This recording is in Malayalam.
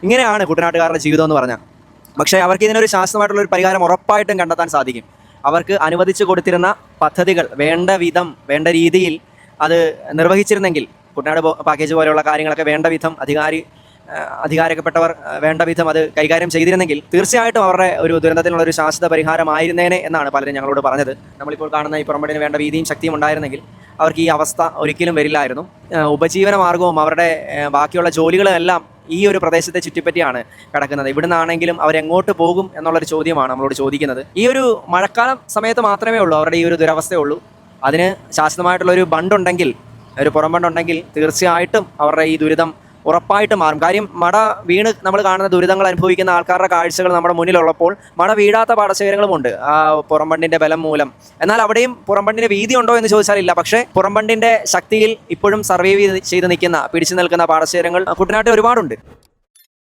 ഇങ്ങനെയാണ് കുട്ടനാട്ടുകാരുടെ ജീവിതം എന്ന് പറഞ്ഞാൽ. പക്ഷേ അവർക്ക് ഇതിനൊരു ശാസ്ത്രമായിട്ടുള്ളൊരു പരിഹാരം ഉറപ്പായിട്ടും കണ്ടെത്താൻ സാധിക്കും. അവർക്ക് അനുവദിച്ചു കൊടുത്തിരുന്ന പദ്ധതികൾ വേണ്ട വിധം വേണ്ട രീതിയിൽ അത് നിർവഹിച്ചിരുന്നെങ്കിൽ, കുട്ടനാട് പാക്കേജ് പോലെയുള്ള കാര്യങ്ങളൊക്കെ വേണ്ട വിധം അധികാരപ്പെട്ടവർ വേണ്ട വിധം അത് കൈകാര്യം ചെയ്തിരുന്നെങ്കിൽ തീർച്ചയായിട്ടും അവരുടെ ഒരു ദുരന്തത്തിനുള്ളൊരു ശാശ്വത പരിഹാരമായിരുന്നേനെ എന്നാണ് പലരും ഞങ്ങളോട് പറഞ്ഞത്. നമ്മളിപ്പോൾ കാണുന്ന ഈ പുറംപടിന് വേണ്ട വീതിയും ശക്തിയും ഉണ്ടായിരുന്നെങ്കിൽ അവർക്ക് ഈ അവസ്ഥ ഒരിക്കലും വരില്ലായിരുന്നു. ഉപജീവന മാർഗവും അവരുടെ ബാക്കിയുള്ള ജോലികളും എല്ലാം ഈ ഒരു പ്രദേശത്തെ ചുറ്റിപ്പറ്റിയാണ് കിടക്കുന്നത്. ഇവിടുന്നാണെങ്കിലും അവരെങ്ങോട്ട് പോകും എന്നുള്ളൊരു ചോദ്യമാണ് നമ്മളോട് ചോദിക്കുന്നത്. ഈ ഒരു മഴക്കാലം സമയത്ത് മാത്രമേ ഉള്ളൂ അവരുടെ ഈ ഒരു ദുരവസ്ഥയുള്ളൂ. അതിന് ശാശ്വതമായിട്ടുള്ളൊരു ബണ്ടുണ്ടെങ്കിൽ, ഒരു പുറംബണ്ടുണ്ടെങ്കിൽ തീർച്ചയായിട്ടും അവരുടെ ഈ ദുരിതം ഉറപ്പായിട്ട് മാറും. കാര്യം മട വീണ് നമ്മൾ കാണുന്ന ദുരിതങ്ങൾ അനുഭവിക്കുന്ന ആൾക്കാരുടെ കാഴ്ചകൾ നമ്മുടെ മുന്നിലുള്ളപ്പോൾ മട വീഴാത്ത പാടശേഖരങ്ങളുമുണ്ട് ആ പുറംബണ്ടിൻ്റെ ബലം മൂലം. എന്നാൽ അവിടെയും പുറംബണ്ടിൻ്റെ വീതി ഉണ്ടോ എന്ന് ചോദിച്ചാൽ ഇല്ല. പക്ഷേ പുറംബണ്ടിൻ്റെ ശക്തിയിൽ ഇപ്പോഴും സർവൈവ് ചെയ്ത് നിൽക്കുന്ന, പിടിച്ചു നിൽക്കുന്ന പാടശേഖരങ്ങൾ കുട്ടനാട്ടിൽ ഒരുപാടുണ്ട്.